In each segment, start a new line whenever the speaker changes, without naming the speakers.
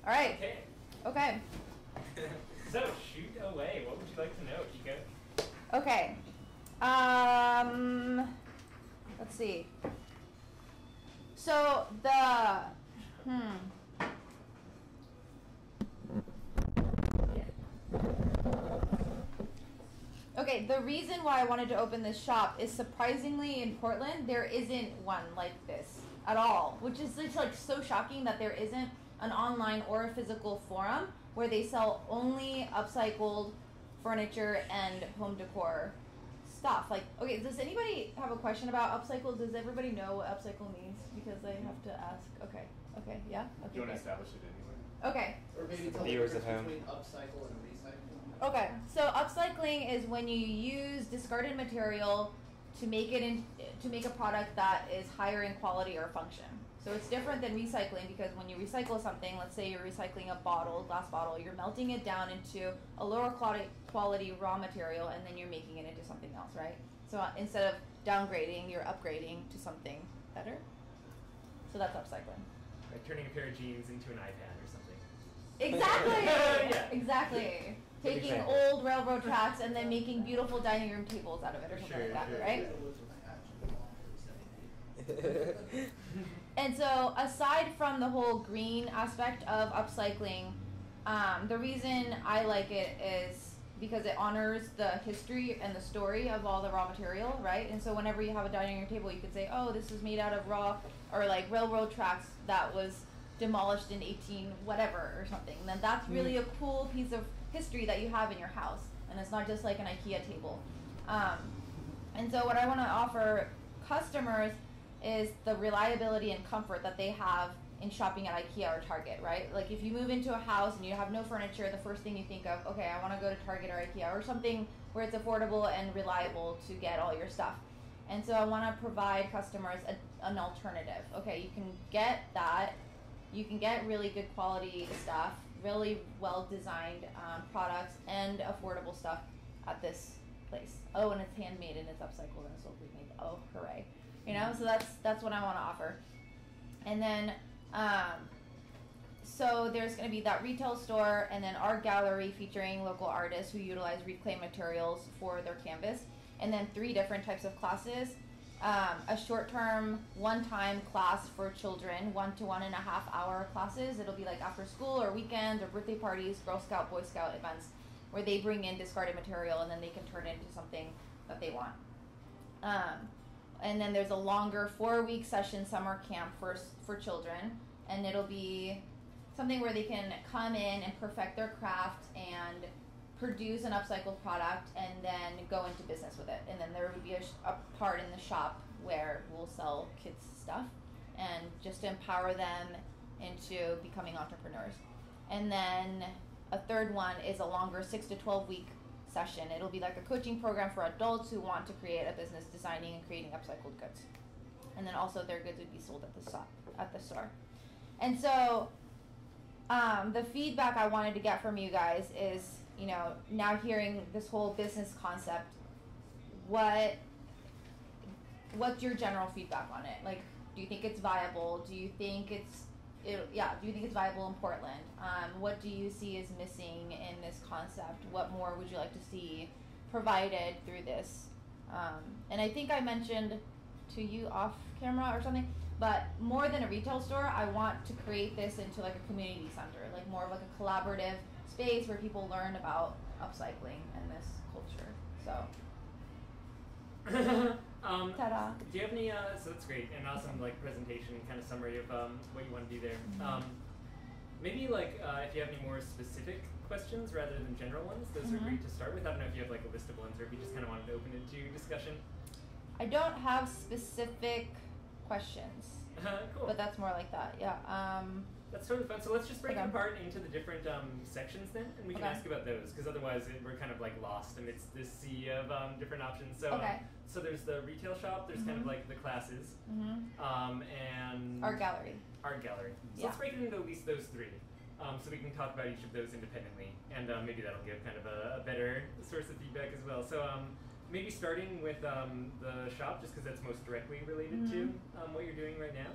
All right.
Okay.
Okay.
So shoot away. What would you like to know, Akiko?
Okay. Let's see. So the Okay, the reason why I wanted to open this shop is surprisingly in Portland there isn't one like this at all, which is just like so shocking that there isn't an online or a physical forum where they sell only upcycled furniture and home decor stuff. Like, okay, does anybody have a question about upcycle? Does everybody know what upcycle means? Because I have to ask. Okay, yeah? Okay,
Do you want to establish it anyway?
Okay.
Or maybe tell the
Viewers at
difference
home.
between upcycle and recycle.
Okay, so upcycling is when you use discarded material to make a product that is higher in quality or function. So it's different than recycling because when you recycle something, let's say you're recycling a glass bottle, you're melting it down into a lower quality raw material and then you're making it into something else, right? So instead of downgrading, you're upgrading to something better. So that's upcycling.
Like turning a pair of jeans into an iPad or something.
Exactly!
Yeah.
Exactly. Taking
example.
old railroad tracks and then making beautiful dining room tables out of it or something like that,
Sure.
right? And so aside from the whole green aspect of upcycling, the reason I like it is because it honors the history and the story of all the raw material, right? And so whenever you have a dining room table, you could say, oh, this was made out of raw or like railroad tracks that was demolished in 18 whatever or something. And then that's really a cool piece of history that you have in your house. And it's not just like an IKEA table. And so what I want to offer customers is the reliability and comfort that they have in shopping at IKEA or Target, right? Like if you move into a house and you have no furniture, the first thing you think of, okay, I want to go to Target or IKEA or something where it's affordable and reliable to get all your stuff. And so I want to provide customers an alternative. Okay, you can get that. You can get really good quality stuff, really well designed products, and affordable stuff at this place. Oh, and it's handmade and it's upcycled and it's locally made. Oh, hooray! You know, so that's what I want to offer. And then, so there's going to be that retail store, and then art gallery featuring local artists who utilize reclaimed materials for their canvas, and then 3 different types of classes. A short-term, one-time class for children, 1 to 1.5 hour classes. It'll be like after school or weekends or birthday parties, Girl Scout, Boy Scout events, where they bring in discarded material and then they can turn it into something that they want. And then there's a longer 4-week session summer camp for children, and it'll be something where they can come in and perfect their craft and produce an upcycled product and then go into business with it. And then there would be a part in the shop where we'll sell kids stuff and just to empower them into becoming entrepreneurs. And then a third one is a longer 6 to 12 week session. It'll be like a coaching program for adults who want to create a business designing and creating upcycled goods. And then also their goods would be sold at the store. And so the feedback I wanted to get from you guys is, you know, now hearing this whole business concept, what's your general feedback on it? Like, do you think it's viable? Do you think it's viable in Portland? What do you see is missing in this concept? What more would you like to see provided through this? And I think I mentioned to you off camera or something, but more than a retail store, I want to create this into like a community center, like more of like a collaborative space where people learn about upcycling and this culture. So ta-da.
Do you have any, so that's great, an awesome like presentation kind of summary of what you want to do there. Maybe like if you have any more specific questions rather than general ones, those are great to start with. I don't know if you have like a list of ones or if you just kind of wanted to open it to discussion.
I don't have specific questions,
Cool.
but that's more like that, yeah.
That's totally fun. So let's just break
Okay.
it apart into the different sections then, and we can
Okay.
ask about those, because otherwise we're kind of like lost amidst this sea of different options. So,
Okay.
So there's the retail shop, there's kind of like the classes, and
Art gallery.
Art gallery. So
Yeah.
let's break it into at least those 3. So we can talk about each of those independently, and maybe that'll give kind of a better source of feedback as well. So maybe starting with the shop, just because that's most directly related to what you're doing right now.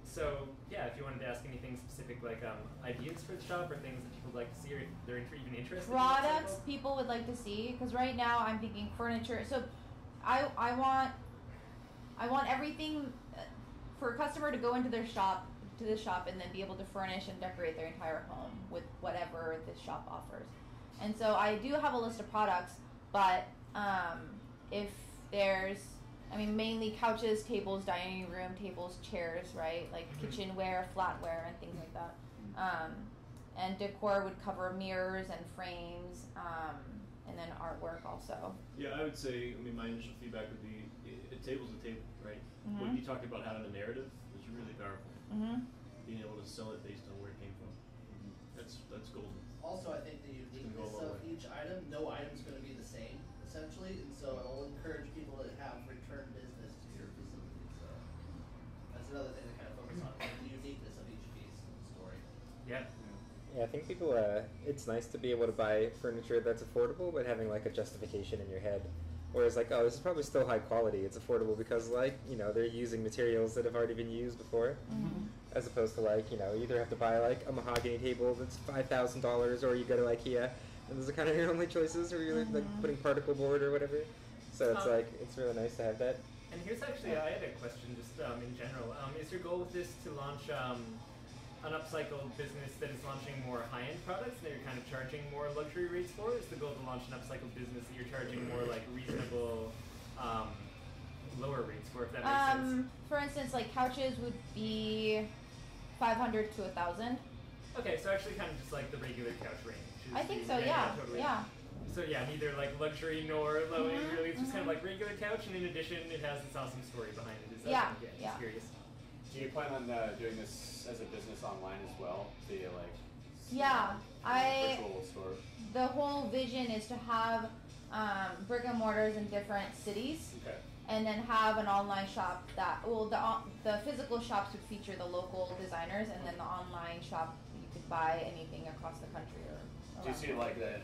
So yeah, if you wanted to ask anything specific, like ideas for the shop or things that people would like to see, or if they're even interested.
Products people would like to see, because right now I'm thinking furniture. So I want everything for a customer to go into the shop and then be able to furnish and decorate their entire home with whatever this shop offers. And so I do have a list of products, but if there's, I mean, mainly couches, tables, dining room tables, chairs, right? Like kitchenware, flatware, and things like that. And decor would cover mirrors and frames, and then artwork also.
Yeah, I would say, I mean, my initial feedback would be, a table's a table, right? What you talked about having a narrative is really powerful. Being able to sell it based on where it came from. That's golden.
Also, I think the uniqueness of each item, no item's going to be the same, essentially, and so it'll encourage people to have return business to your facility. So that's another thing to kind of focus on, the uniqueness of each piece of the story.
Yeah.
Yeah, I think people, it's nice to be able to buy furniture that's affordable, but having like a justification in your head. Whereas like, oh, this is probably still high quality. It's affordable because like, you know, they're using materials that have already been used before. As opposed to like, you know, you either have to buy like a mahogany table that's $5,000 or you go to IKEA. And those are kind of your only choices, or you're like putting particle board or whatever. So it's like, it's really nice to have that.
And here's actually, I had a question just in general. Is your goal with this to launch an upcycled business that is launching more high-end products that you're kind of charging more luxury rates for? Or is the goal to launch an upcycled business that you're charging more like reasonable lower rates for, if that makes sense?
For instance, like couches would be 500 to 1,000.
Okay, so actually kind of just like the regular couch range.
I think so, yeah.
Totally.
Yeah.
So yeah, neither like luxury nor low end really. It's just kind of like regular couch, and in addition, it has this awesome story behind it. Is that just curious?
Do you plan on doing this as a business online as well? Via like virtual store?
The whole vision is to have brick and mortars in different cities.
Okay.
And then have an online shop that, well, the physical shops would feature the local designers, and then the online shop you could buy anything across the country or.
Do you see like the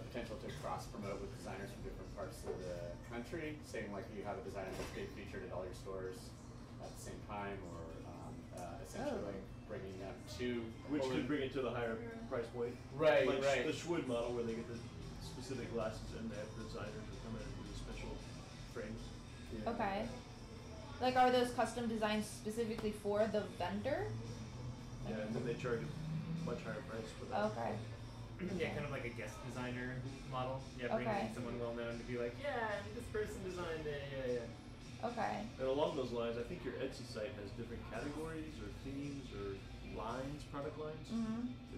potential to cross promote with designers from different parts of the country? Saying like you have a designer that's being featured at all your stores at the same time, or essentially bringing them to.
Which could bring it to the higher price point.
Right,
like
right.
The Schwood model where they get the specific glasses and they have designers that come in and do the special frames.
Yeah.
Okay. Like, are those custom designs specifically for the vendor?
Yeah, and then they charge a much higher price for that.
Okay.
Yeah, kind of like a guest designer model. Yeah, bringing in someone well known to be like, yeah, this person designed it. Yeah.
Okay.
And along those lines, I think your Etsy site has different categories or themes or lines, product lines,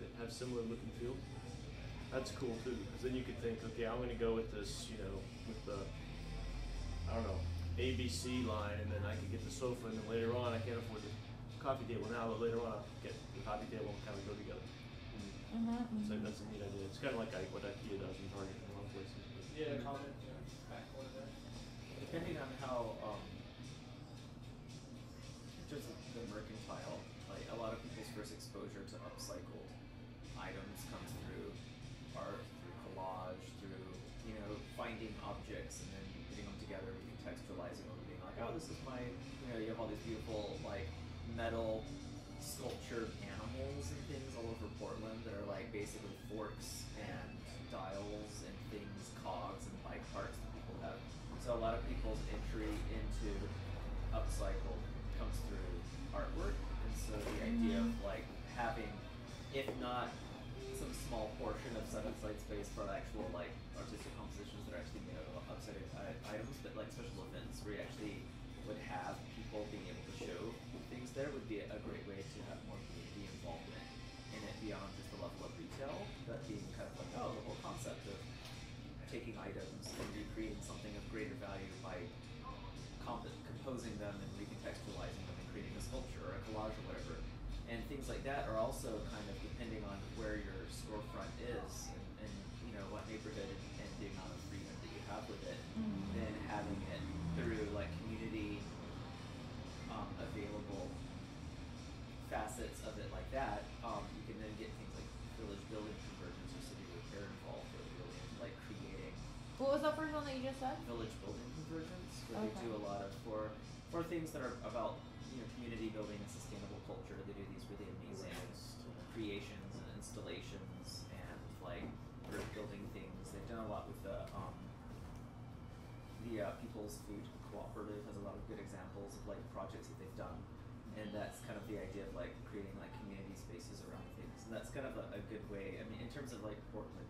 that have similar look and feel. That's cool too, because then you could think, okay, I'm going to go with this, you know, with the, I don't know, ABC line, and then I could get the sofa, and then later on I can't afford the coffee table now, but later on I'll get the coffee table and kind of go together. So that's a neat idea. It's kind of like what IKEA does in Target in a lot of places.
Yeah, comment, back on that.
Depending on how, just the mercantile, like a lot of people's first exposure to upcycled items comes through art, through collage, through, you know, finding objects and then putting them together, recontextualizing them, being like, oh, this is my, you know, you have all these beautiful, like, metal sculptured animals and things all over Portland that are like basically forks and dials and things, cogs and bike parts that people have. So a lot of people's entry into upcycle comes through artwork, and so the idea of like having, if not some small portion of set-aside space for actual like artistic compositions that are actually made out of upcycled items, but like special events where you actually would have people being able to show things there would be a great way to have more community involvement in it beyond just the level of retail, but being kind of like, oh, the whole concept of taking items and recreating something of greater value by composing them and recontextualizing them and creating a sculpture or a collage or whatever. And things like that are also kind of depending on where your storefront is and you know, what neighborhood and the amount of freedom that you have with it, then having it through like community available facets of it like that, you can then get things like village building convergence or city repair involved that really into like creating.
What was that first one that you just said?
Village building convergence, where they do a lot of for things that are about, community building and sustainable culture. They do these really amazing creations and installations and like group building things. They've done a lot with the People's Food Cooperative has a lot of good examples of like projects that they've done, and that's kind of the idea of like creating like community spaces around things, and that's kind of a good way. I mean, in terms of like Portland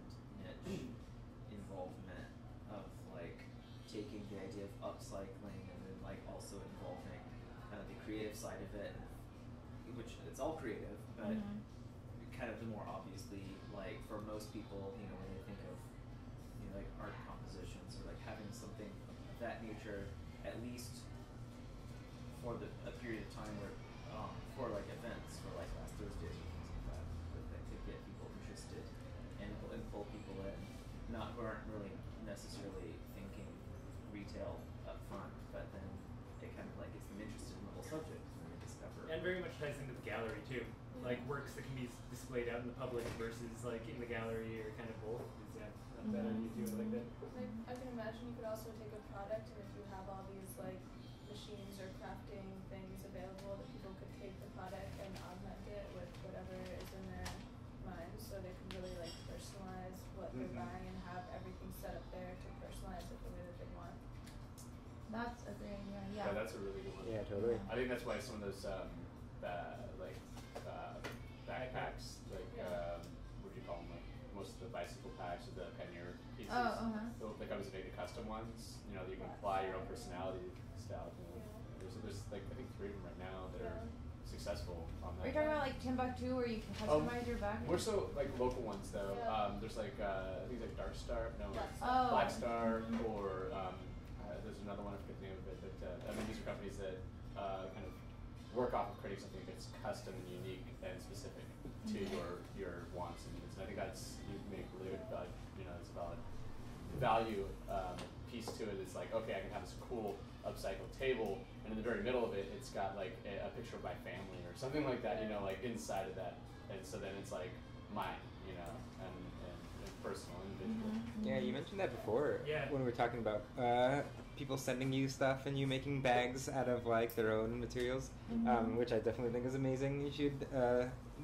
niche involvement of like taking the idea of upcycling and then like also involving kind of the creative side of it, which it's all creative, but kind of the more obviously like for most people, when they think of like art compositions or like having something of that nature, at least for a period of time where for like events, for like last Thursdays or things like that, that could get people interested and pull people in, who aren't really necessarily thinking retail up front, but then it kind of like gets them interested in the whole subject and they discover.
And very much ties into the gallery too, like works that can be displayed out in the public versus like in the gallery, or kind of both. Is that not bad idea too? I like that.
Like, I can imagine you could also take a product, and if you have all these like machines or crafting things available, that people could take the product and augment it with whatever is in their minds, so they can really like personalize what they're buying and have everything set up there to personalize it the way that they want.
That's a great idea.
Yeah, that's a really good one.
Yeah, totally.
I think that's why some of those backpacks, like what do you call them? Like most of the bicycle packs or the pannier pieces. They come as big custom ones. You can apply your own personality style. There's like I think 3 of them right now that are successful on that.
Are you talking about like Timbuktu, where you can customize your back?
More so like local ones though.
Yeah.
There's like I think it's like Dark Star,
Oh.
Black Star, or there's another one I forget the name of it. But I mean these are companies that kind of work off of creating something that's custom and unique and specific to your wants and needs. And I think that's you make really good value. It's a valid value piece to it. It's like okay, I can have this cool upcycled table, and in the very middle of it, it's got like a picture of my family or something like that. Like inside of that, and so then it's like mine. And personal, individual.
Yeah, you mentioned that before.
Yeah.
When we were talking about people sending you stuff and you making bags out of like their own materials, which I definitely think is amazing. You should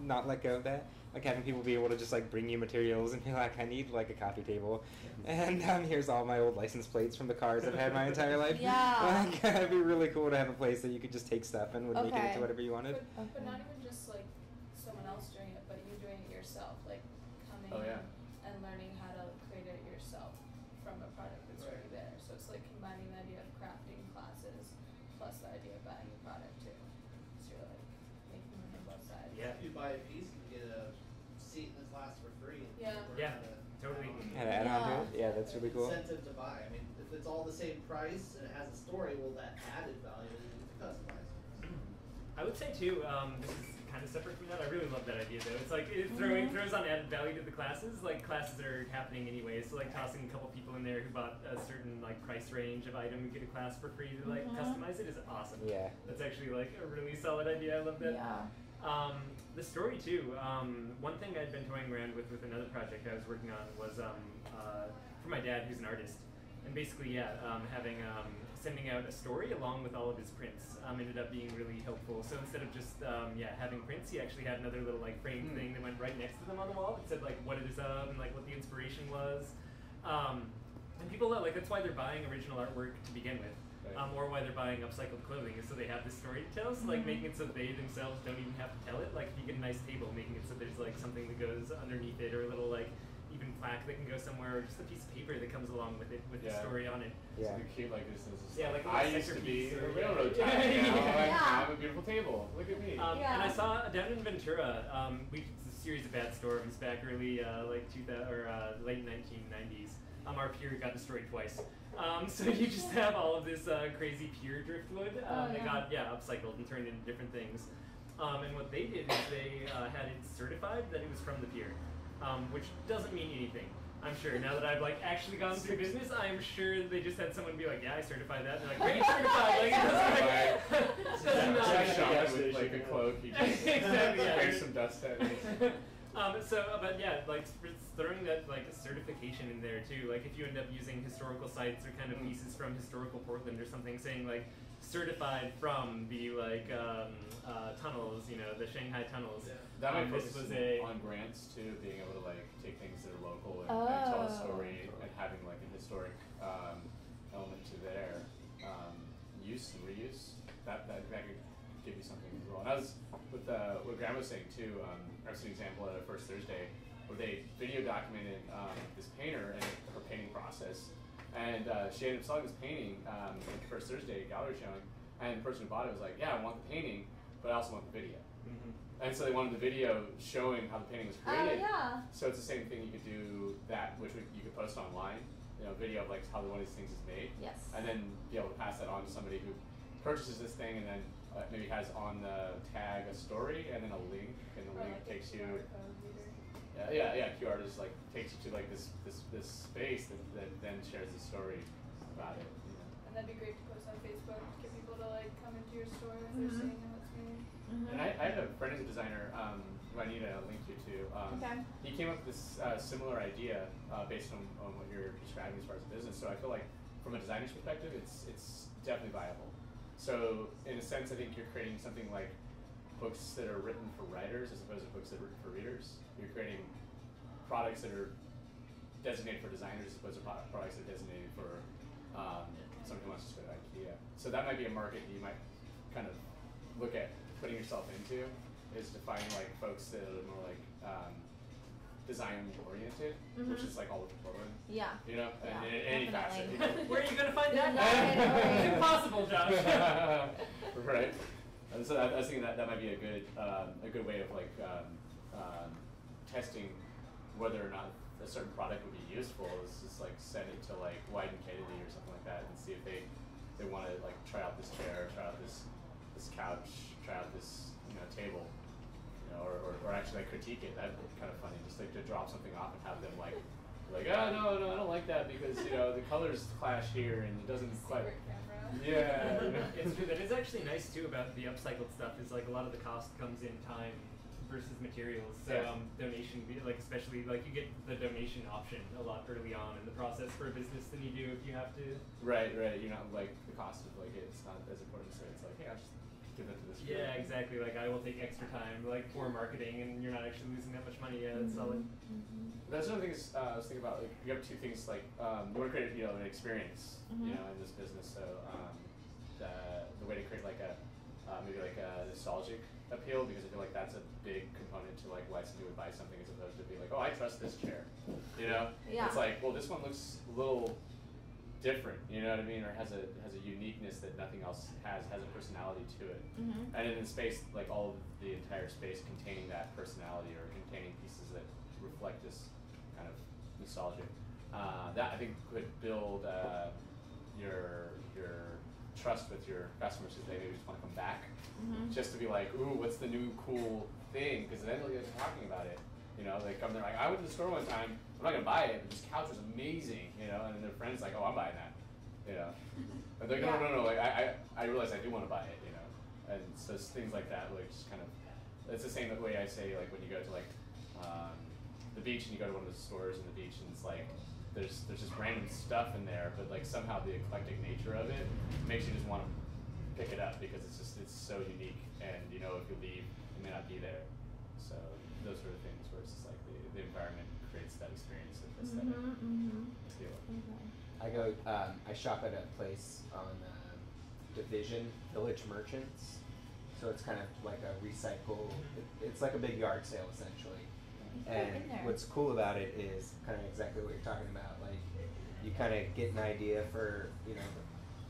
not let go of that. Like having people be able to just like bring you materials and be like, I need like a coffee table, and here's all my old license plates from the cars I've had my entire life.
Yeah.
Like, it'd be really cool to have a place that you could just take stuff and would make it into whatever you wanted.
But not even just like someone else doing it, but you doing it yourself, like coming and learning how to create it yourself from a product that's already there. So it's like combining the idea of crafting classes plus the idea of buying a product too. So you're like making them on both sides.
Yeah.
If you buy a piece, you get a seat in this class for free.
Yeah, totally.
And add on to it. Yeah, that's really cool.
Incentive to buy. I mean, if it's all the same price and it has a story, well, that added value is to customize.
I would say too, this is kind of separate from that. I really love that idea though. It's like it throws on added value to the classes. Like classes are happening anyway, so like tossing a couple people in there who bought a certain like price range of item and get a class for free to like customize it is awesome.
Yeah.
That's actually like a really solid idea. I love that.
Yeah.
The story too. One thing I'd been toying around with another project I was working on was for my dad, who's an artist, and basically having sending out a story along with all of his prints ended up being really helpful. So instead of just having prints, he actually had another little like framed thing that went right next to them on the wall that said like what it is of and like what the inspiration was. And people like that's why they're buying original artwork to begin with. Or why they're buying upcycled clothing is so they have this story to tell. So like making it so they themselves don't even have to tell it. Like if you get a nice table, making it so there's like something that goes underneath it, or a little like even plaque that can go somewhere, or just a piece of paper that comes along with it with the story on it.
Yeah.
So cute like this is.
Like
I used to be a railroad tie. Now I have a beautiful table. Look at me.
And I saw down in Ventura, it's a series of bad storms back early like 2000 or late 1990s. Our pier got destroyed twice. So you just have all of this crazy pier driftwood that got upcycled and turned into different things. And what they did is they had it certified that it was from the pier, which doesn't mean anything. I'm sure now that I've like actually gone through business, I'm sure they just had someone be like, yeah, I certified that. And they're like, great, certified. Like, doesn't
shot with like a cloak. You just
exactly.
some dust at me.
But yeah, like throwing that like certification in there too. Like if you end up using historical sites or kind of pieces from historical Portland or something, saying like certified from the tunnels, the Shanghai tunnels.
Yeah.
That might
This
focus
was a
on grants too, being able to like take things that are local and tell a story and having like a historic element to their use and reuse. That could give you something as well. And I was with what Graham was saying too. I was an example at a First Thursday where they video documented this painter and her painting process. And she ended up selling this painting at the First Thursday gallery showing, and the person who bought it was like, "Yeah, I want the painting, but I also want the video."
Mm-hmm.
And so they wanted the video showing how the painting was created.
yeah.
So it's the same thing. You could do that, which you could post online, video of like how one of these things is made,
Yes.
and then be able to pass that on to somebody who purchases this thing and then maybe has on the tag a story and then a link, and the
Or
link
like a
takes you.
QR code reader.
Yeah. QR just like takes you to like this space that then shares the story about it.
And that'd be great to post on Facebook, get people to like come into your store if they're seeing how it's made.
And I had a friend who's a designer who I need to link you to.
Okay.
He came up with this similar idea based on what you're describing as far as a business. So I feel like from a designer's perspective, it's definitely viable. So in a sense, I think you're creating something like books that are written for writers as opposed to books that are written for readers. You're creating products that are designated for designers as opposed to products that are designated for somebody who wants to go to IKEA. So that might be a market you might kind of look at putting yourself into, is to find like folks that are more like design oriented, which is like all over Portland.
Yeah.
And in any facet.
Definitely.
Where are you gonna find that?
Design
It's impossible, Josh.
Right. And so I was thinking that might be a good way of like testing whether or not a certain product would be useful. Is just like send it to like White and Kennedy or something like that and see if they want to like try out this chair, try out this couch, try out this table, or actually like critique it. That'd be kind of funny, just like to drop something off and have them like oh no, I don't like that because the colors clash here and it doesn't quite.
Secret camera.
Yeah.
It's true. That is actually nice too about the upcycled stuff. Is like a lot of the cost comes in time versus materials. So
Yeah.
Donation, like especially like you get the donation option a lot early on in the process for a business than you do if you have to.
Right. You're not like the cost of like it's not as important. So it's like, hey, I'll just give it to this. group.
Yeah, exactly. Like I will take extra time, like for marketing, and you're not actually losing that much money. Yeah, that's solid.
That's another thing I was thinking about. Like, you have two things. Like, you want to create, an experience, in this business. So, the way to create like a maybe like a nostalgic appeal, because I feel like that's a big component to like why somebody would buy something as opposed to be like, oh, I trust this chair.
Yeah.
It's like, well, this one looks a little different. You know what I mean? Or has a uniqueness that nothing else has a personality to it. And in the space, like all of the entire space containing that personality or containing pieces that reflect this kind of nostalgia. That I think could build your trust with your customers, because they maybe just want to come back, just to be like, ooh, what's the new cool thing? Because then they'll get to talking about it. They come there like, I went to the store one time. I'm not gonna buy it, but this couch was amazing. And then their friends like, oh, I'm buying that. And they're like, no. Like I realize I do want to buy it. And so it's things like that, like just kind of. It's the same way I say like when you go to like the beach and you go to one of the stores in the beach and it's like there's just random stuff in there, but like somehow the eclectic nature of it makes you just want to pick it up because it's so unique, and if you leave it may not be there. So those sort of things where it's just like the environment creates that experience of aesthetic.
I shop at a place on Division Village Merchants, so it's kind of like a recycle. It's like a big yard sale essentially. And what's cool about it is kind of exactly what you're talking about. Like, you kind of get an idea for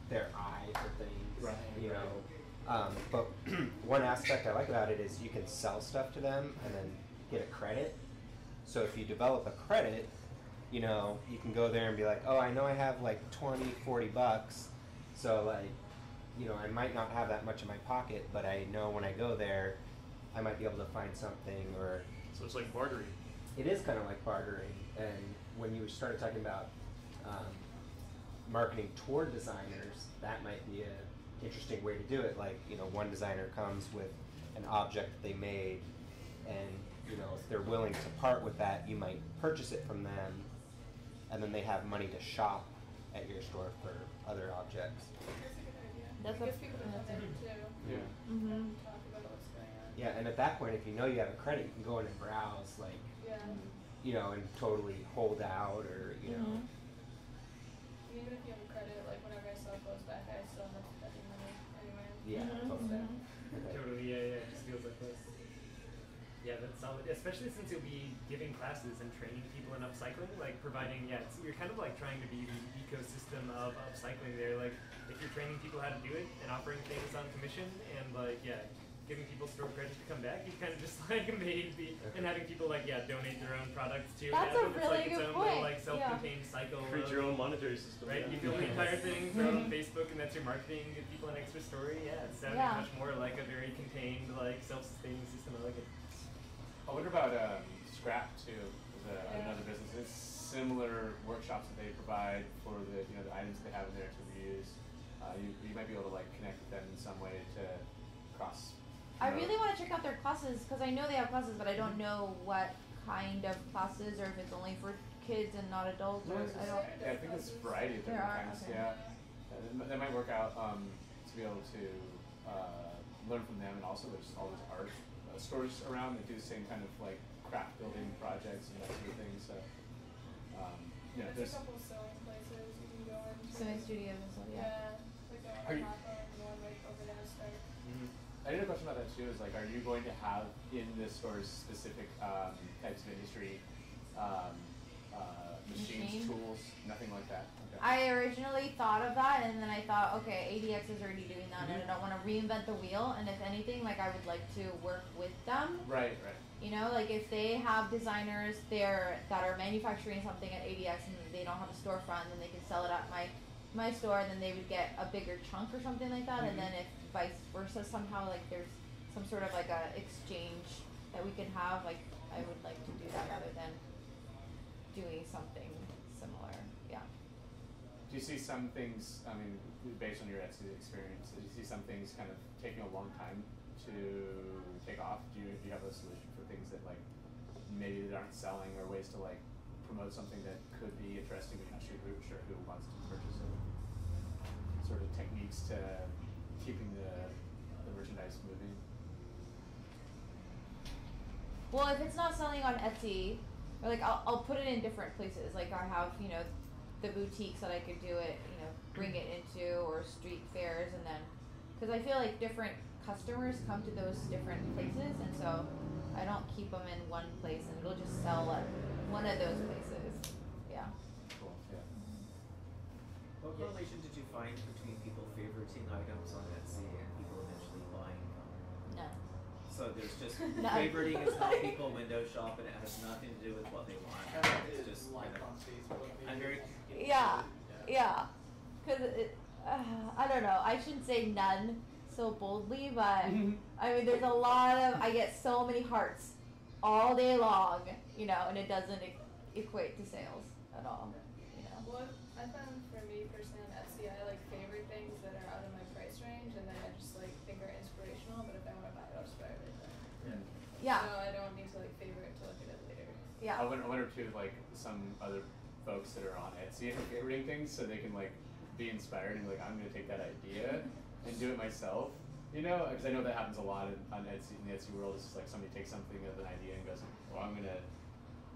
their eye for things.
Right.
But one aspect I like about it is you can sell stuff to them and then get a credit. So if you develop a credit, you can go there and be like, oh, I know I have like $20-40, so like, I might not have that much in my pocket, but I know when I go there, I might be able to find something. Or
So it's like bartering.
it is kind of like bartering. And when you started talking about marketing toward designers, that might be an interesting way to do it. Like, one designer comes with an object that they made, and if they're willing to part with that, you might purchase it from them, and then they have money to shop at your store for other objects.
That's a good idea.
That's
It gives people to
that's
come in too.
Yeah.
Mhm.
And talk about what's going on.
Yeah, and at that point, if you know you have a credit, you can go in and browse, like,
Yeah.
you know, and totally hold out, or you know.
Mhm.
And even if you have a credit, like whenever I sell clothes back, I still end up spending money anyway.
Yeah,
Mhm.
totally.
Mhm.
Okay.
Totally, yeah, it just feels like this. Yeah, that's solid. Especially since you'll be giving classes and training people in upcycling, like providing, you're kind of like trying to be the ecosystem of upcycling there. Like, if you're training people how to do it and offering things on commission and like, giving people store credit to come back, you kind of just like made and having people like, donate their own products too.
That's
so
a
it's
really
like its
good
own
point.
little like self-contained cycle.
Create
of-
your own monetary system.
Right,
yeah.
you build the entire thing, throw it on Facebook, and that's your marketing, give people an extra story. Yeah, it's sounding
Yeah.
much more like a very contained, like self-sustaining system. I like it.
I wonder about Scrap too, is another business. It's similar workshops that they provide for the the items they have in there to reuse. You might be able to like connect with them in some way to cross.
I really want to check out their classes because I know they have classes, but I don't know what kind of classes or if it's only for kids and not adults. Or I don't.
Yeah, I think there's a variety of
There
different
are,
kinds.
okay.
Yeah, that might work out to be able to learn from them, and also there's all these art stores around that do the same kind of like craft building projects and that sort of thing. So
There's
there's
a couple sewing places you can go into.
Sewing studios and stuff. Yeah.
Yeah. Like the
Are
one
you-
on Hawthorne and the one right over there start.
I had a question about that too. Is like, are you going to have in the stores specific types of industry machines,
Machine?
tools, nothing like that? Okay.
I originally thought of that, and then I thought, okay, ADX is already doing that, and I don't want to reinvent the wheel. And if anything, like I would like to work with them.
Right.
You know, like if they have designers there that are manufacturing something at ADX and they don't have a storefront, then they can sell it at my store, and then they would get a bigger chunk or something like that. And then if vice versa, somehow like there's some sort of like a exchange that we can have, like I would like to do that rather than doing something similar. Yeah.
Do you see some things? I mean, based on your Etsy experience, do you see some things kind of taking a long time to take off? Do you have a solution for things that like maybe that aren't selling, or ways to like promote something that could be interesting but you're not sure who wants to purchase it? Sort of techniques to keeping the merchandise moving.
Well, if it's not selling on Etsy, or like I'll put it in different places. Like I have, the boutiques that I could do it, bring it into, or street fairs, and then, because I feel like different customers come to those different places, and so I don't keep them in one place, and it'll just sell at one of those places. Yeah.
Cool. Yeah.
What correlation did you find between people favoriting items on Etsy and people eventually buying them?
No.
So there's just
No.
favoriting is how people window shop, and it has nothing to do with what they want. It's just
like on Facebook.
I'm very
Yeah. Yeah. Because I don't know. I shouldn't say none so boldly, but I mean, there's a lot of. I get so many hearts all day long, and it doesn't equate to sales at all.
What I found for me personally on Etsy, I like favorite things that are out of my price range, and then I just like think are inspirational. But if I want to buy it, I'll just buy it right then.
Yeah.
So I don't need to like favorite to look at it later.
Yeah.
I wonder too, like some other folks that are on Etsy and favoriting things, so they can like be inspired and be like, I'm gonna take that idea and do it myself. Because I know that happens a lot on Etsy, in the Etsy world. It's just like somebody takes something of an idea and goes, well, I'm gonna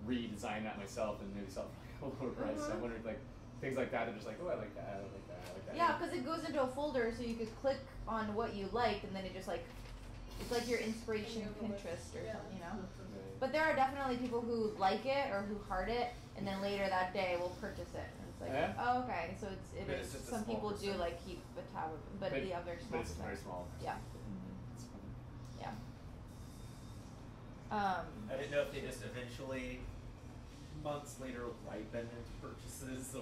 redesign that myself and maybe sell it for like a lower price. So I wonder, like things like that are just like, oh, I like that, I like that, I like that.
Yeah, because it goes into a folder, so you could click on what you like, and then it just like, it's like your inspiration Pinterest or something,
Right.
But there are definitely people who like it or who heart it, and then later that day will purchase it. And it's like,
Yeah.
oh, okay, so it
But
is.
it's just a
Some
small
people do
percent.
like keep a tab of it, but the other small
But it's very
percent.
small.
Yeah.
It's funny.
Yeah.
I didn't know if they just eventually, months later, ripen into purchases,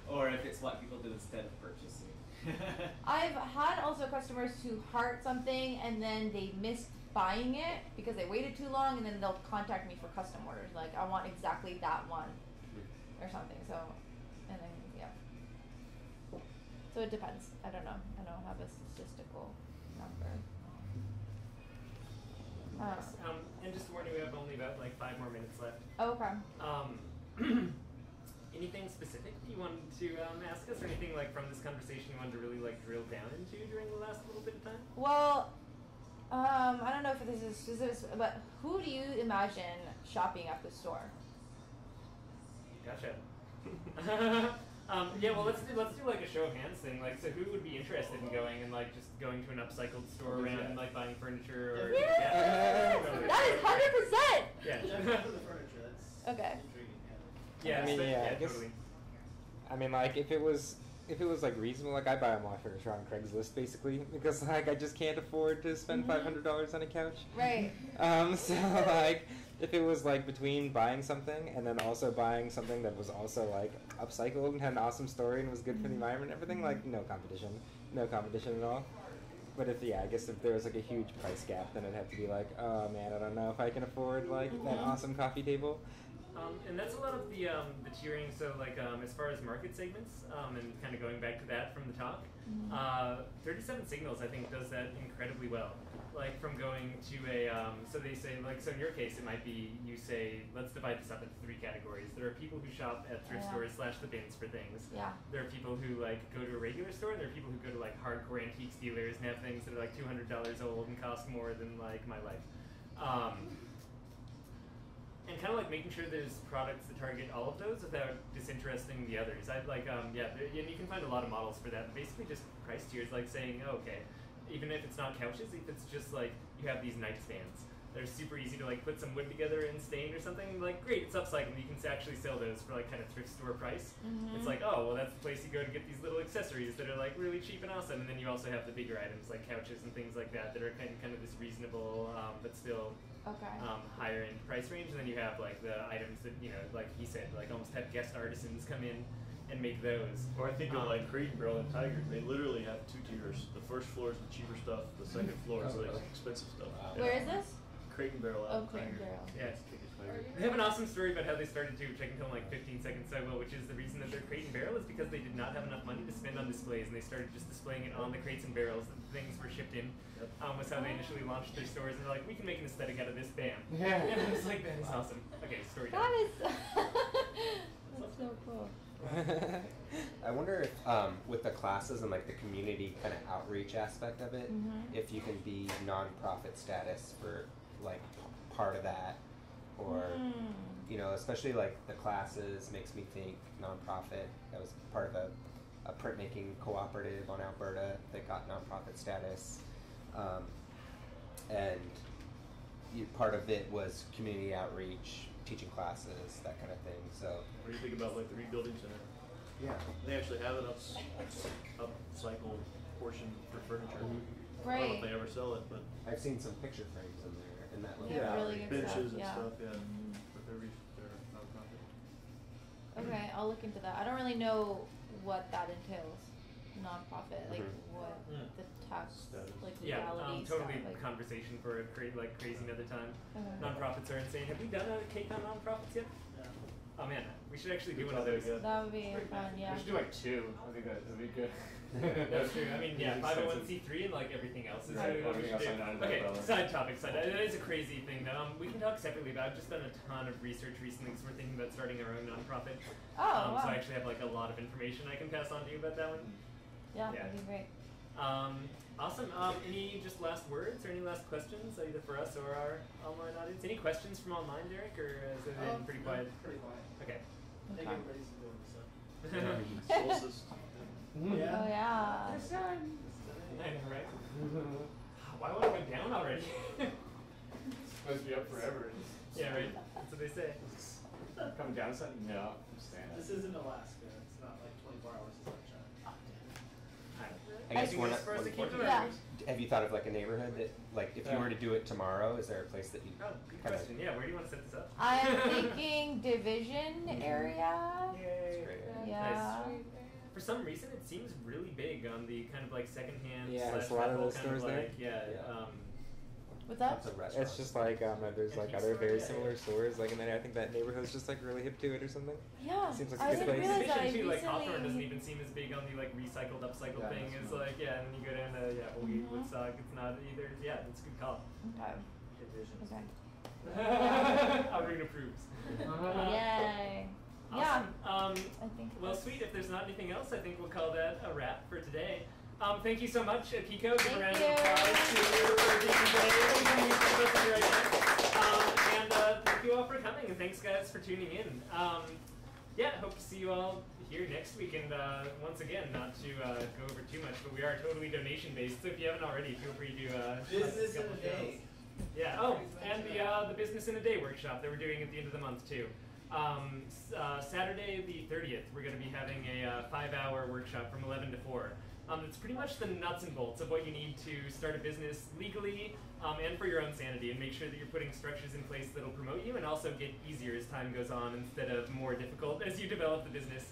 or if it's what people do instead of purchasing.
I've had also customers who heart something and then they missed buying it because they waited too long, and then they'll contact me for custom orders. Like, I want exactly that one or something. So, and then, yeah. So it depends. I don't know. I don't have a statistical number.
And just to warn you, we have only about like 5 more minutes left.
Oh, okay.
anything specific that you wanted to ask us, or anything like from this conversation you wanted to really like drill down into during the last little bit of time?
Well, I don't know if this is specific, but who do you imagine shopping at the store?
Gotcha. Yeah, well, let's do like a show of hands thing. Like, so who would be interested in going and like just going to an upcycled store around and like buying furniture or?
Yes! That is 100%.
Yeah.
For the furniture, that's
Okay.
intriguing.
Yeah,
I mean, yeah, I guess-
totally.
I mean, like, if it was like reasonable, like I buy all my furniture on Craigslist basically because like I just can't afford to spend $500 on a couch.
Right.
So like if it was like between buying something and then also buying something that was also like upcycled and had an awesome story and was good for the environment and everything, like no competition at all. But if I guess if there was like a huge price gap, then it'd have to be like, oh man, I don't know if I can afford like that awesome coffee table.
And that's a lot of the tiering. So like as far as market segments, and kind of going back to that from the talk, 37 Signals I think does that incredibly well. Like from going to a so they say like so in your case it might be you say let's divide this up into 3 categories. There are people who shop at thrift stores / the bins for things.
Yeah.
There are people who like go to a regular store, and there are people who go to like hardcore antiques dealers and have things that are like $200 old and cost more than like my life. And kind of like making sure there's products that target all of those without disinteresting the others. I'd like, and you can find a lot of models for that. Basically just price tiers, like saying, oh, okay, even if it's not couches, if it's just like, you have these nightstands. They're super easy to like put some wood together and stain or something, like great, it's upcycled. You can actually sell those for like kind of thrift store price. It's like, oh, well that's the place you go to get these little accessories that are like really cheap and awesome. And then you also have the bigger items like couches and things like that are kind of this reasonable, but still higher end price range. And then you have like the items that, you know, like he said, like almost have guest artisans come in and make those.
Or I think of like Crate and Barrel and Tiger. They literally have 2 tiers. The first floor is the cheaper stuff. The second floor is like expensive stuff.
Where is this?
Crate and Barrel.
Oh, Crate and Barrel.
Yeah, they have an awesome story about how they started to, which I can tell in like 15 seconds so well, which is the reason that they're Crate and Barrel is because they did not have enough money to spend on displays, and they started just displaying it on the crates and barrels that things were shipped in. Was how they initially launched their stores, and they're like, we can make an aesthetic out of this, bam.
Yeah.
And I was like, that is awesome. Okay, story
That
time.
is that's so cool.
I wonder if with the classes and like the community kind of outreach aspect of it, if you can be nonprofit status for like part of that, or you know, especially like the classes makes me think nonprofit. I was part of a printmaking cooperative on Alberta that got nonprofit status, and part of it was community outreach, teaching classes, that kind of thing. So
What do you think about like the rebuilding center?
yeah,
They actually have an upcycle portion for furniture. I don't know
Right.
if they ever sell it, but
I've seen some picture frames in there, and that looks
Yeah, really good
benches
stuff,
and
yeah.
stuff, yeah. But they're nonprofit.
Okay, I'll look into that. I don't really know what that entails. Nonprofit, like what the tax,
Status.
like
Yeah,
legality
totally
stuff. Like,
conversation for a like crazy another time.
okay.
Nonprofits are insane. Have we done a cake on nonprofits yet?
Yeah.
Oh man, we should actually do
Good
one of
topic,
those.
yeah.
That would be fun, yeah.
We should do like 2. I think that'd be good.
That's true. I mean, yeah,
It's
501c3 and like everything else is
Right,
really what we
everything
should
else
do.
under
Okay,
umbrella.
side topic. That is a crazy thing though. We can talk separately about. I've just done a ton of research recently because we're thinking about starting our own nonprofit.
Oh, wow.
So I actually have like a lot of information I can pass on to you about that one.
Yeah,
yeah.
that'd be great.
Awesome. Any just last words or any last questions either for us or our online audience? Any questions from online, Derek, or has it been pretty quiet?
Pretty quiet.
Okay.
I think everybody's doing stuff.
Solstice.
Yeah.
Oh, yeah.
I know, right? Why would I go down already?
It's supposed to be up forever.
Yeah, right. That's what they say.
Come down something? No, I'm staying up.
This isn't Alaska. It's not like 24 hours of sunshine.
I guess
Anything
one,
else for us to keep in
Yeah.
mind?
have you thought of like a neighborhood that, like, if you were to do it tomorrow, is there a place that you
Oh, good
kind of?
question. Yeah, where do you want to set this up?
I am thinking Division area.
Yay.
Great.
Yeah.
For some reason, it seems really big on the kind of like secondhand.
Yeah,
slash
there's a lot of
rental
those
kind
stores there.
like, yeah.
Yeah.
What's that?
Lots of restaurants.
It's just like there's like
Antique
other
store,
very
yeah,
similar
yeah.
stores, like, and then I think that neighborhood's just like really hip to it or something.
Yeah.
Seems like a
I
good
didn't
place.
realize that. I
Too, like Hawthorne doesn't
recently.
even seem as big on the like recycled, upcycled
Yeah,
thing.
that's
It's
not-
like and then you go down to Woodstock. It's not either. Yeah, it's a good call.
Okay.
Divisions.
Okay.
Irene approves.
Yay.
Awesome.
I think.
Well, sweet. If there's not anything else, I think we'll call that a wrap for today. Thank you so much, Akiko. Give a round of applause to you for being today. And thank you all for coming, and thanks guys for tuning in. Yeah, hope to see you all here next week. And once again, not to go over too much, but we are totally donation based. So if you haven't already, feel free to
Business in a day.
Yeah. Oh, and the Business in a Day workshop that we're doing at the end of the month too. Saturday the 30th, we're going to be having a 5-hour workshop from 11 to 4. It's pretty much the nuts and bolts of what you need to start a business legally and for your own sanity, and make sure that you're putting structures in place that'll promote you and also get easier as time goes on instead of more difficult as you develop the business.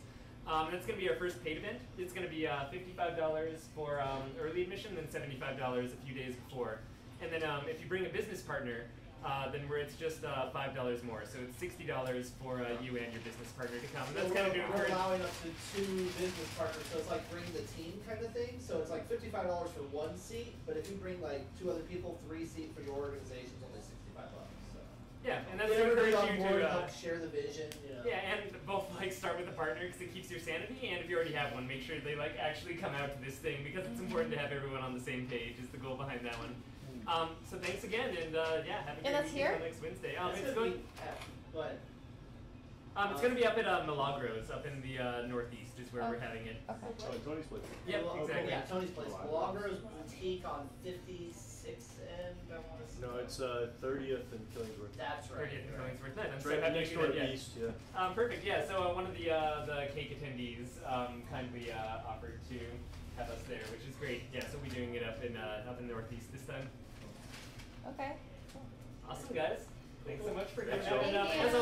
That's going to be our first paid event. It's going to be $55 for early admission, then $75 a few days before. And then if you bring a business partner, then it's just $5 more. So it's $60 for you and your business partner to come. And that's kind of doing
we're allowing up to 2 business partners, so it's like bring the team kind of thing. So it's like $55 for 1 seat, but if you bring like 2 other people, 3 seats for your organization, it's only $65. So
yeah, and that's
to
encourage
on
you
board,
to
help share the vision. You know.
yeah, and both like start with a partner because it keeps your sanity, and if you already have one, make sure they like actually come out to this thing because it's important to have everyone on the same page. Is the goal behind that one. So thanks again, and yeah, have a great week until next Wednesday. It's going.
Go ahead.
It's going to be up at Milagros, up in the northeast, is where we're having it.
Okay.
Oh, Tony's place.
Yep, exactly.
Yeah, Tony's place. Milagros Boutique on 56th and I want to say.
No, it's 30th and Killingsworth.
That's right.
30th and Killingsworth. Nice. I'm
It's
so
right
happy
next
to
door
do
to
that.
Beast, yeah.
Perfect. Yeah. So one of the cake attendees kindly offered to have us there, which is great. Yeah. So we'll be doing it up in the northeast this time.
Okay.
Awesome, guys. Thanks so much for coming
Thanks,
out.
y'all.
And,
Thank you.
as